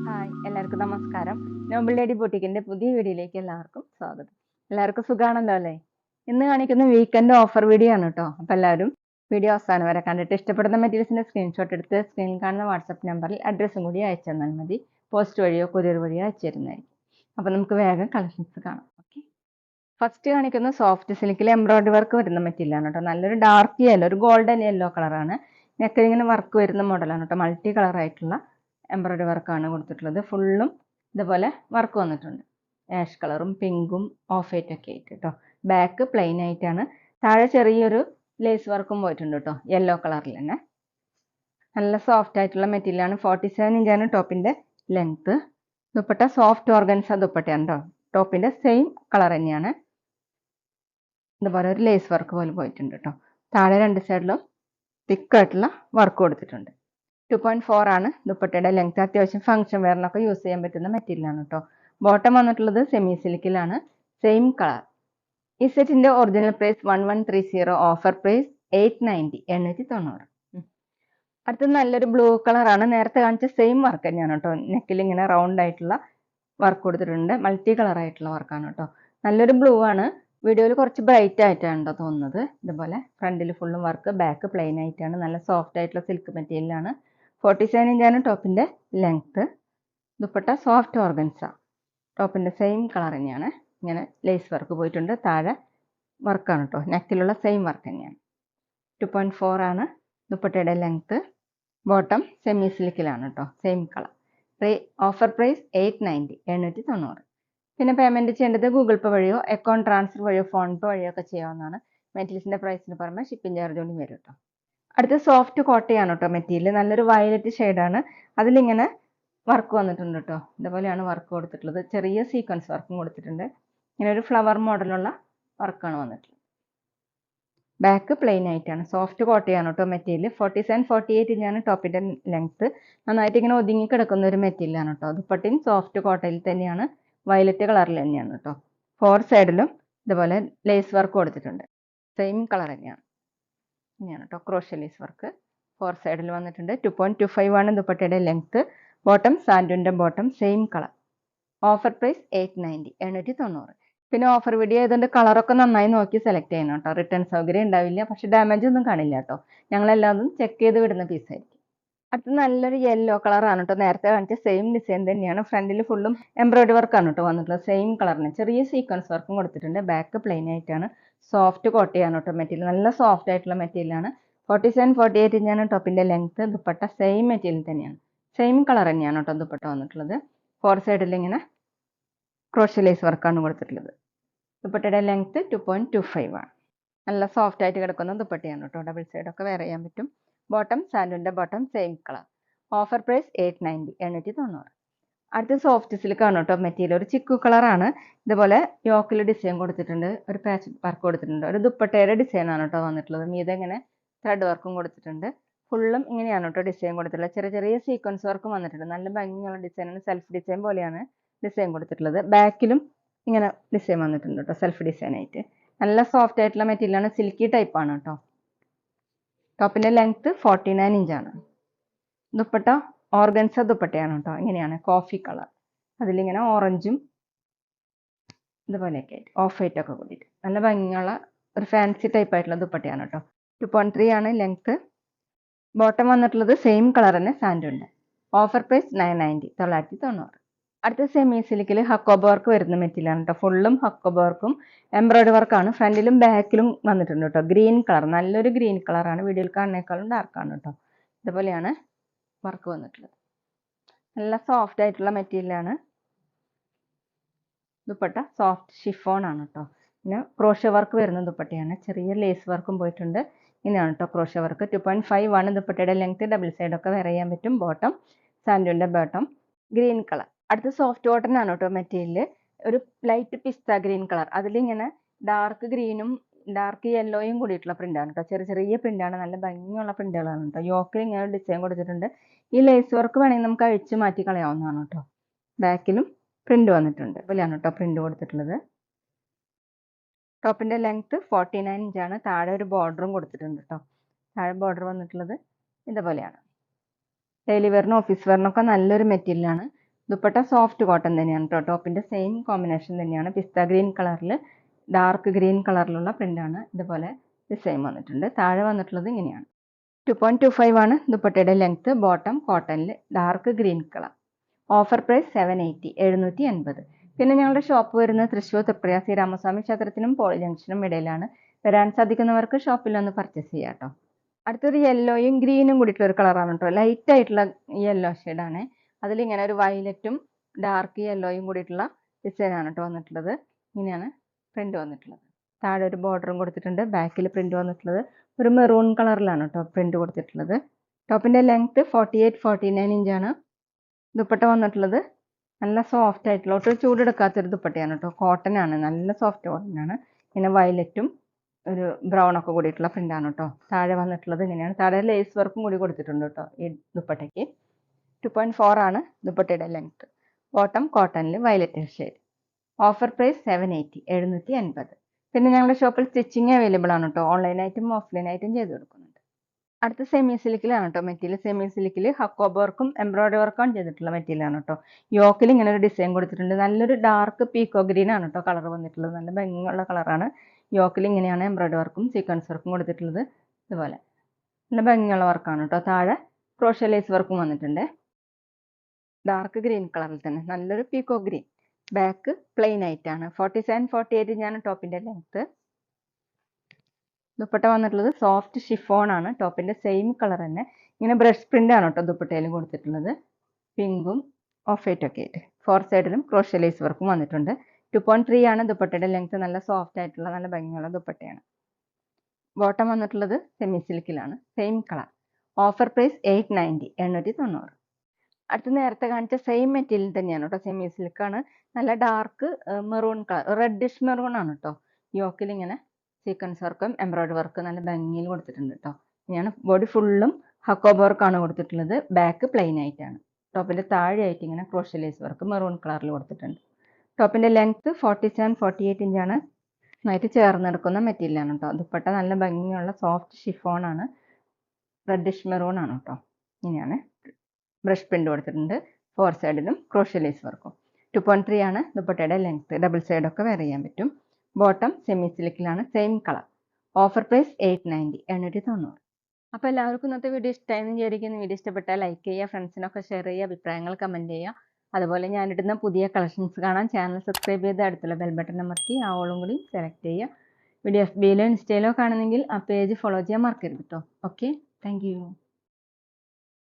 Hi, എല്ലാവർക്കും നമസ്കാരം. Noble lady ബൊട്ടിക്കിന്റെ പുതിയ വീഡിയോയിലേക്ക് എല്ലാവർക്കും സ്വാഗതം. എല്ലാവർക്കും സുഖാണല്ലോ അല്ലേ? ഇന്ന് കാണിക്കുന്ന വീക്കെൻഡ് ഓഫർ വീഡിയോ ആണ് കേട്ടോ. അപ്പോൾ എല്ലാവരും വീഡിയോ അവസാനം വരെ കണ്ടിട്ട് ഇഷ്ടപ്പെടുന്ന മെറ്റീരിയൽസിന്റെ സ്ക്രീൻഷോട്ട് എടുത്ത് സ്ക്രീനിൽ കാണുന്ന വാട്സപ്പ് നമ്പറിൽ അഡ്രസ്സും കൂടി അയച്ചു തന്നാൽ മതി. പോസ്റ്റ് വഴിയോ കൊറിയർ വഴിയോ അയച്ചു തരുന്നതായിരിക്കും. അപ്പോൾ നമുക്ക് വേഗം കളക്ഷൻസ് കാണാം. ഓക്കെ, ഫസ്റ്റ് കാണിക്കുന്ന സോഫ്റ്റ് സിൽക്കിൽ എംബ്രോയിഡറി വർക്ക് വരുന്ന മെറ്റീരിയൽ ആണ് കേട്ടോ. നല്ലൊരു ഡാർക്ക് യെല്ലോ, ഒരു ഗോൾഡൻ യെല്ലോ കളറാണ്. നെക്കിൽ ഇങ്ങനെ വർക്ക് വരുന്ന മോഡലാണ് കേട്ടോ. മൾട്ടി കളർ ആയിട്ടുള്ള എംബ്രോയിഡറി വർക്കാണ് കൊടുത്തിട്ടുള്ളത്. ഫുള്ളും ഇതുപോലെ വർക്ക് വന്നിട്ടുണ്ട്. ആഷ് കളറും പിങ്കും ഓഫ് വൈറ്റ് ഒക്കെ ആയിട്ട് കേട്ടോ. ബാക്ക് പ്ലെയിൻ ആയിട്ടാണ്. താഴെ ചെറിയൊരു ലേസ് വർക്കും പോയിട്ടുണ്ട് കേട്ടോ, യെല്ലോ കളറിൽ തന്നെ. നല്ല സോഫ്റ്റ് ആയിട്ടുള്ള മെറ്റീരിയൽ ആണ്. 47 ഇഞ്ചാണ് ടോപ്പിന്റെ ലെങ്ത്. ദുപ്പട്ട സോഫ്റ്റ് ഓർഗൻസ ദുപ്പട്ടയാണ് കേട്ടോ. ടോപ്പിന്റെ സെയിം കളർ തന്നെയാണ്. ഇതുപോലെ ഒരു ലേസ് വർക്ക് പോലെ പോയിട്ടുണ്ട് കേട്ടോ. താഴെ രണ്ട് സൈഡിലും തിക്കായിട്ടുള്ള വർക്ക് കൊടുത്തിട്ടുണ്ട്. 2.4 ആണ് ദുപ്പട്ടയുടെ ലെങ്ത്. അത്യാവശ്യം ഫംഗ്ഷൻ വെയറിനൊക്കെ യൂസ് ചെയ്യാൻ പറ്റുന്ന മെറ്റീരിയൽ ആണ് കേട്ടോ. ബോട്ടം വന്നിട്ടുള്ളത് സെമി സിൽക്കിലാണ്, സെയിം കളർ. ഈ സെറ്റിന്റെ ഒറിജിനൽ പ്രൈസ് 1130, ഓഫർ പ്രൈസ് 890, 890. അടുത്ത നല്ലൊരു ബ്ലൂ കളറാണ്. നേരത്തെ കാണിച്ച സെയിം വർക്ക് തന്നെയാണ് കേട്ടോ. നെക്കിൽ ഇങ്ങനെ റൗണ്ട് ആയിട്ടുള്ള വർക്ക് കൊടുത്തിട്ടുണ്ട്. മൾട്ടി കളർ ആയിട്ടുള്ള വർക്കാണ് കേട്ടോ. നല്ലൊരു ബ്ലൂ ആണ്. വീഡിയോയിൽ കുറച്ച് ബ്രൈറ്റ് ആയിട്ടാണ് തോന്നുന്നത്. ഇതുപോലെ ഫ്രണ്ടിൽ ഫുള്ളും വർക്ക്, ബാക്ക് പ്ലെയിൻ ആയിട്ടാണ്. നല്ല സോഫ്റ്റ് ആയിട്ടുള്ള സിൽക്ക് മെറ്റീരിയലാണ്. 47 ഇഞ്ചാണ് ടോപ്പിന്റെ ലെങ്ത്. Dupatta soft organza. ടോപ്പിന്റെ സെയിം കളർ തന്നെയാണ്. ഇങ്ങനെ ലേസ് വർക്ക് പോയിട്ടുണ്ട്. താഴെ വർക്കാണ് കേട്ടോ. നെക്കിലുള്ള സെയിം വർക്ക് തന്നെയാണ്. 2.4 ആണ് ദുപ്പട്ടയുടെ ലെങ്ത്. ബോട്ടം സെമി സിൽക്കിലാണ് കേട്ടോ, സെയിം കളർ. Offer price 890, 890. പിന്നെ പേയ്മെന്റ് ചെയ്യേണ്ടത് ഗൂഗിൾ പേ വഴിയോ അക്കൗണ്ട് ട്രാൻസ്ഫർ വഴിയോ ഫോൺ പേ വഴിയോ ഒക്കെ ചെയ്യാവുന്നതാണ്. മെറ്റീരിയൽസിന്റെ പ്രൈസിന് പുറമെ ഷിപ്പിംഗ് ചാർജ് കൂടി വരും കേട്ടോ. അടുത്ത സോഫ്റ്റ് കോട്ടയാണ് കേട്ടോ മെറ്റീരിയൽ. നല്ലൊരു വയലറ്റ് ഷെയ്ഡാണ്. അതിലിങ്ങനെ വർക്ക് വന്നിട്ടുണ്ട് കേട്ടോ. ഇതുപോലെയാണ് വർക്ക് കൊടുത്തിട്ടുള്ളത്. ചെറിയ സീക്വൻസ് വർക്കും കൊടുത്തിട്ടുണ്ട്. ഇങ്ങനെ ഒരു ഫ്ലവർ മോഡലുള്ള വർക്കാണ് വന്നിട്ടുള്ളത്. ബാക്ക് പ്ലെയിൻ ആയിട്ടാണ്. സോഫ്റ്റ് കോട്ടയാണ് കേട്ടോ മെറ്റീരിയൽ. 47, 48 ഇഞ്ചാണ് ടോപ്പിന്റെ ലെങ്ത്. നന്നായിട്ട് ഇങ്ങനെ ഒതുങ്ങി കിടക്കുന്ന ഒരു മെറ്റീരിയലാണ് കേട്ടോ. ദുപ്പട്ടയും സോഫ്റ്റ് കോട്ടയിൽ തന്നെയാണ്, വയലറ്റ് കളറിൽ തന്നെയാണ് കേട്ടോ. 4 സൈഡിലും ഇതുപോലെ ലേസ് വർക്ക് കൊടുത്തിട്ടുണ്ട്. സെയിം കളർ തന്നെയാണ്. ഇങ്ങനെയാണ് കേട്ടോ ക്രോഷ്യ ലേസ് വർക്ക് 4 സൈഡിൽ വന്നിട്ടുണ്ട്. 2.25 ആണ് ദുപ്പട്ടയുടെ ലെങ്ത്. ബോട്ടം സാൻഡുവിന്റെ bottom, same colour. Offer price 890, 890. പിന്നെ ഓഫർ വീഡിയോ ആയതുകൊണ്ട് കളറൊക്കെ നന്നായി നോക്കി സെലക്ട് ചെയ്യണം കേട്ടോ. റിട്ടേൺ സൗകര്യം ഉണ്ടാവില്ല, പക്ഷെ ഡാമേജ് ഒന്നും കാണില്ല കേട്ടോ. ഞങ്ങളെല്ലാതും ചെക്ക് ചെയ്ത് വിടുന്ന പീസായിരിക്കും. അടുത്ത നല്ലൊരു യെല്ലോ കളറാണ് കേട്ടോ. നേരത്തെ കാണിച്ച സെയിം ഡിസൈൻ തന്നെയാണ്. ഫ്രണ്ടിൽ ഫുള്ളും എംബ്രോയിഡറി വർക്കാണ് കേട്ടോ വന്നിട്ടുള്ളത്. സെയിം കളറിന് ചെറിയ സീക്വൻസ് വർക്കും കൊടുത്തിട്ടുണ്ട്. ബാക്ക് പ്ലെയിൻ ആയിട്ടാണ്. സോഫ്റ്റ് കോട്ടയാണ് കേട്ടോ മെറ്റീരിയൽ. നല്ല സോഫ്റ്റ് ആയിട്ടുള്ള മെറ്റീരിയലാണ്. 47, 48 ഇഞ്ചാണ് ടോപ്പിന്റെ ലെങ്ത്. ദുപ്പട്ട സെയിം മെറ്റീരിയൽ തന്നെയാണ്. സെയിം കളർ തന്നെയാണ് കേട്ടോ ദുപ്പട്ട വന്നിട്ടുള്ളത്. 4 സൈഡിൽ ഇങ്ങനെ ക്രോഷ്യ ലേസ് വർക്കാണ് കൊടുത്തിട്ടുള്ളത്. ദുപ്പട്ടയുടെ ലെങ്ത് 2.25 ആണ്. നല്ല സോഫ്റ്റ് ആയിട്ട് കിടക്കുന്ന ദുപ്പട്ടയാണ് കേട്ടോ. ഡബിൾ സൈഡൊക്കെ വെയർ ചെയ്യാൻ പറ്റും. ബോട്ടം സാൻഡുവിന്റെ bottom, same colour. Offer price 890, 890. അടുത്ത സോഫ്റ്റ് സിൽക്ക് ആണ് കേട്ടോ മെറ്റീരിയൽ. ഒരു ചിക്കു കളറാണ്. ഇതുപോലെ യോക്കിൽ ഡിസൈൻ കൊടുത്തിട്ടുണ്ട്. ഒരു പാച്ച് വർക്ക് കൊടുത്തിട്ടുണ്ട്. ഒരു ദുപ്പട്ടയുടെ ഡിസൈൻ ആണ് കേട്ടോ വന്നിട്ടുള്ളത്. മീതെ ഇങ്ങനെ ത്രെഡ് വർക്കും കൊടുത്തിട്ടുണ്ട്. ഫുള്ളും ഇങ്ങനെയാണ് കേട്ടോ ഡിസൈൻ കൊടുത്തിട്ടുള്ളത്. ചെറിയ ചെറിയ സീക്വൻസ് വർക്കും വന്നിട്ടുണ്ട്. നല്ല ഭംഗിയുള്ള ഡിസൈനാണ്. സെൽഫ് ഡിസൈൻ പോലെയാണ് ഡിസൈൻ കൊടുത്തിട്ടുള്ളത്. ബാക്കിലും ഇങ്ങനെ ഡിസൈൻ വന്നിട്ടുണ്ട് കേട്ടോ, സെൽഫ് ഡിസൈൻ ആയിട്ട്. നല്ല സോഫ്റ്റ് ആയിട്ടുള്ള മെറ്റീരിയലാണ്. സിൽക്കി ടൈപ്പ് ആണ് കേട്ടോ. ടോപ്പിന്റെ ലെങ്ത് 49 ഇഞ്ചാണ്. ദുപ്പട്ട ഓർഗൻസ ദുപ്പട്ടയാണ് കേട്ടോ. ഇങ്ങനെയാണ് കോഫി കളർ. അതിലിങ്ങനെ ഓറഞ്ചും ഇതുപോലെയൊക്കെ ആയിട്ട് ഓഫ് വൈറ്റ് ഒക്കെ കൂടിയിട്ട് നല്ല ഭംഗിയുള്ള ഒരു ഫാൻസി ടൈപ്പ് ആയിട്ടുള്ള ദുപ്പട്ടയാണ് കേട്ടോ. 2.3 ആണ് ലെങ്ത്. ബോട്ടം വന്നിട്ടുള്ളത് സെയിം കളർ തന്നെ സാൻഡുണ്ട്. Offer price 990, 990. അടുത്ത സെമി സിൽക്കിൽ ഹക്കോബ വർക്ക് വരുന്ന മെറ്റീരിയലാണ് കേട്ടോ. ഫുള്ളും ഹക്കോബ വർക്കും എംബ്രോയിഡറി വർക്കാണ്. ഫ്രണ്ടിലും ബാക്കിലും വന്നിട്ടുണ്ട് കേട്ടോ. ഗ്രീൻ കളർ, നല്ലൊരു ഗ്രീൻ കളറാണ്. വീഡിയോയിൽ കാണുന്നേക്കാളും ഡാർക്കാണ് കേട്ടോ. ഇതുപോലെയാണ് വർക്ക് വന്നിട്ടുള്ളത്. നല്ല സോഫ്റ്റ് ആയിട്ടുള്ള മെറ്റീരിയലാണ്. ദുപ്പട്ട സോഫ്റ്റ് ഷിഫോൺ ആണ് കേട്ടോ. പിന്നെ ക്രോഷ്യ വർക്ക് വരുന്ന ദുപ്പട്ടയാണ്. ചെറിയ ലേസ് വർക്കും പോയിട്ടുണ്ട്. ഇങ്ങനെയാണ് കേട്ടോ ക്രോഷ്യ വർക്ക്. 2.5 ആണ് ദുപ്പട്ടയുടെ ലെങ്ത്. ഡബിൾ സൈഡൊക്കെ വെയർ ചെയ്യാൻ പറ്റും. ബോട്ടം സാൻഡുവിന്റെ ബോട്ടം, ഗ്രീൻ കളർ. അടുത്ത സോഫ്റ്റ് കോട്ടൺ ആണ് കേട്ടോ മെറ്റീരിയൽ. ഒരു ലൈറ്റ് പിസ്ത ഗ്രീൻ കളർ. അതിലിങ്ങനെ ഡാർക്ക് ഗ്രീനും ഡാർക്ക് യെല്ലോയും കൂടിയിട്ടുള്ള പ്രിന്റാണ് കേട്ടോ. ചെറിയ ചെറിയ പ്രിന്റാണ്. നല്ല ഭംഗിയുള്ള പ്രിന്റുകളാണ് കേട്ടോ. യോക്കിൽ ഇങ്ങനെ ഡിസൈൻ കൊടുത്തിട്ടുണ്ട്. ഈ ലേസ് വർക്ക് വേണമെങ്കിൽ നമുക്ക് അഴിച്ച് മാറ്റി കളയാവുന്നതാണ് കേട്ടോ. ബാക്കിലും പ്രിന്റ് വന്നിട്ടുണ്ട്. ഇതുപോലെയാണ് കേട്ടോ പ്രിന്റ് കൊടുത്തിട്ടുള്ളത്. ടോപ്പിന്റെ ലെങ്ത് 49 ഇഞ്ചാണ്. താഴെ ഒരു ബോർഡറും കൊടുത്തിട്ടുണ്ട് കേട്ടോ. താഴെ ബോർഡർ വന്നിട്ടുള്ളത് ഇതുപോലെയാണ്. ഡെയിലി വെയറിനും ഓഫീസ് വെയറിനൊക്കെ നല്ലൊരു മെറ്റീരിയലാണ്. ദുപ്പട്ട സോഫ്റ്റ് കോട്ടൺ തന്നെയാണ് കേട്ടോ. ടോപ്പിൻ്റെ സെയിം കോമ്പിനേഷൻ തന്നെയാണ്. പിസ്ത ഗ്രീൻ കളറിൽ ഡാർക്ക് ഗ്രീൻ കളറിലുള്ള പ്രിൻ്റാണ്. ഇതുപോലെ ഡിസൈൻ വന്നിട്ടുണ്ട്. താഴെ വന്നിട്ടുള്ളത് ഇങ്ങനെയാണ്. 2.25 ആണ് ദുപ്പട്ടയുടെ ലെങ്ത്ത്. ബോട്ടം കോട്ടണിൽ dark green colour. Offer price 780 780. പിന്നെ ഞങ്ങളുടെ ഷോപ്പ് വരുന്നത് തൃശ്ശൂർ തൃപ്രയ ശ്രീരാമസ്വാമി ക്ഷേത്രത്തിനും പോളി ജംഗ്ഷനും ഇടയിലാണ്. വരാൻ സാധിക്കുന്നവർക്ക് ഷോപ്പിൽ ഒന്ന് പർച്ചേസ് ചെയ്യാം കേട്ടോ. അടുത്തൊരു യെല്ലോയും ഗ്രീനും കൂടിയിട്ടുള്ള ഒരു കളറാണ് കേട്ടോ. ലൈറ്റ് ആയിട്ടുള്ള യെല്ലോ ഷെയ്ഡാണ്. അതിലിങ്ങനെ ഒരു വയലറ്റും ഡാർക്ക് യെല്ലോയും കൂടിയിട്ടുള്ള ഡിസൈനാണ് കേട്ടോ വന്നിട്ടുള്ളത്. ഇങ്ങനെയാണ് പ്രിന്റ് വന്നിട്ടുള്ളത്. താഴെ ഒരു ബോർഡറും കൊടുത്തിട്ടുണ്ട്. ബാക്കിൽ പ്രിന്റ് വന്നിട്ടുള്ളത് ഒരു മെറൂൺ കളറിലാണ് കേട്ടോ പ്രിന്റ് കൊടുത്തിട്ടുള്ളത്. ടോപ്പിന്റെ ലെങ്ത് 48-49 ഇഞ്ചാണ്. ദുപ്പട്ട വന്നിട്ടുള്ളത് നല്ല സോഫ്റ്റ് ആയിട്ടുള്ള ഒട്ടും ചൂടെടുക്കാത്തൊരു ദുപ്പട്ടയാണ് കേട്ടോ. കോട്ടൺ ആണ്, നല്ല സോഫ്റ്റ് കോട്ടൺ ആണ്. പിന്നെ വയലറ്റും ഒരു ബ്രൗൺ ഒക്കെ കൂടിയിട്ടുള്ള പ്രിന്റാണ് കേട്ടോ. താഴെ വന്നിട്ടുള്ളത് ഇങ്ങനെയാണ്. താഴെ ലേസ് വർക്കും കൂടി കൊടുത്തിട്ടുണ്ട് കേട്ടോ ഈ ദുപ്പട്ടയ്ക്ക്. 2.4 ആണ് ദുപ്പട്ടയുടെ ലെങ്ത്. ബോട്ടം കോട്ടണിൽ വയലറ്റ് ഷെയ്ഡ്. Offer price 780 780. പിന്നെ ഞങ്ങളുടെ ഷോപ്പിൽ സ്റ്റിച്ചിങ് അവൈലബിൾ ആണ് കേട്ടോ. ഓൺലൈനായിട്ടും ഓഫ്ലൈനായിട്ടും ചെയ്ത് കൊടുക്കുന്നുണ്ട്. അടുത്ത സെമി സിൽക്കിലാണ് കേട്ടോ മെറ്റീരിയൽ. സെമി സിൽക്കിൽ ഹക്കോബ വർക്കും എംബ്രോയിഡറി വർക്കും ചെയ്തിട്ടുള്ള മെറ്റീരിയലാണ് കേട്ടോ. യോക്കിൽ ഇങ്ങനെ ഒരു ഡിസൈൻ കൊടുത്തിട്ടുണ്ട്. നല്ലൊരു ഡാർക്ക് പീക്കോ ഗ്രീൻ ആണ് കേട്ടോ കളർ വന്നിട്ടുള്ളത്. നല്ല ഭംഗിയുള്ള കളറാണ്. യോക്കിൽ ഇങ്ങനെയാണ് എംബ്രോയിഡറി വർക്കും സീക്വൻസ് വർക്കും കൊടുത്തിട്ടുള്ളത്. ഇതുപോലെ നല്ല ഭംഗിയുള്ള വർക്കാണ് കേട്ടോ. താഴെ ക്രോഷ്യ ലേസ് വർക്കും വന്നിട്ടുണ്ട്. ഡാർക്ക് ഗ്രീൻ കളറിൽ തന്നെ നല്ലൊരു പീക്കോ ഗ്രീൻ. ബാക്ക് പ്ലെയിൻ ആയിട്ടാണ്. 47-48 ഇഞ്ചാണ് ടോപ്പിന്റെ ലെങ്ത്. ദുപ്പട്ട വന്നിട്ടുള്ളത് സോഫ്റ്റ് ഷിഫോൺ ആണ്. ടോപ്പിന്റെ സെയിം കളർ തന്നെ. ഇങ്ങനെ ബ്രഷ് പ്രിന്റ് ആണ് കേട്ടോ ദുപ്പട്ടയിലും കൊടുത്തിട്ടുള്ളത്. പിങ്കും ഓഫ് വൈറ്റ് ഒക്കെ ആയിട്ട്. 4 സൈഡിലും ക്രോഷ്യ ലേസ് വർക്കും വന്നിട്ടുണ്ട്. 2.3 ആണ് ദുപ്പട്ടയുടെ ലെങ്ത്. നല്ല സോഫ്റ്റ് ആയിട്ടുള്ള നല്ല ഭംഗിയുള്ള ദുപ്പട്ടയാണ്. ബോട്ടം വന്നിട്ടുള്ളത് സെമി സിൽക്കിലാണ്. Same colour. Offer price 890 890. അടുത്ത് നേരത്തെ കാണിച്ച സെയിം മെറ്റീരിയൽ തന്നെയാണ് കേട്ടോ. സെമി സിൽക്കാണ്. നല്ല dark maroon colour, reddish maroon ആണ് കേട്ടോ. യോക്കിൽ ഇങ്ങനെ സീക്വൻസ് വർക്കും എംബ്രോയിഡറി വർക്ക് നല്ല ഭംഗിയിൽ കൊടുത്തിട്ടുണ്ട് കേട്ടോ. ഇങ്ങനെയാണ്. ബോഡി ഫുള്ളും ഹക്കോബ വർക്കാണ് കൊടുത്തിട്ടുള്ളത്. ബാക്ക് പ്ലെയിൻ ആയിട്ടാണ്. ടോപ്പിന്റെ താഴെയായിട്ട് ഇങ്ങനെ ക്രോഷ്യ ലേസ് വർക്ക് മെറൂൺ കളറിൽ കൊടുത്തിട്ടുണ്ട്. ടോപ്പിന്റെ ലെങ്ത് 47-48 ഇഞ്ചാണ്. നന്നായിട്ട് ചേർന്നെടുക്കുന്ന മെറ്റീരിയലാണ് കേട്ടോ. ദുപ്പട്ട നല്ല ഭംഗിയുള്ള സോഫ്റ്റ് ഷിഫോൺ ആണ്. റെഡിഷ് മെറൂൺ ആണ് കേട്ടോ. ഇങ്ങനെയാണ്. ബ്രഷ് പ്രിന്റ് കൊടുത്തിട്ടുണ്ട്. 4 സൈഡിലും ക്രോഷ്യ ലേസ് വർക്കും. 2.3 ആണ് ദുപ്പട്ടയുടെ ലെങ്ത്. ഡബിൾ സൈഡൊക്കെ വെയർ ചെയ്യാൻ പറ്റും. ബോട്ടം സെമി സിൽക്കിലാണ്. Same colour. Offer price 890 890. അപ്പോൾ എല്ലാവർക്കും ഇന്നത്തെ വീഡിയോ ഇഷ്ടമായെന്ന് വിചാരിക്കുന്നു. വീഡിയോ ഇഷ്ടപ്പെട്ടാൽ ലൈക്ക് ചെയ്യുക, ഫ്രണ്ട്സിനൊക്കെ ഷെയർ ചെയ്യുക, അഭിപ്രായങ്ങൾ കമൻറ്റ് ചെയ്യുക. അതുപോലെ ഞാനിടുന്ന പുതിയ കളക്ഷൻസ് കാണാൻ ചാനൽ സബ്സ്ക്രൈബ് ചെയ്ത് അടുത്തുള്ള ബെൽ ബട്ടൺ അമർത്തി ആ ഓളും കൂടി സെലക്ട് ചെയ്യുക. വീഡിയോ FBയിലോ ഇൻസ്റ്റയിലോ കാണുന്നെങ്കിൽ ആ പേജ് ഫോളോ ചെയ്യാൻ മറക്കരുത് കേട്ടോ. Okay, thank you.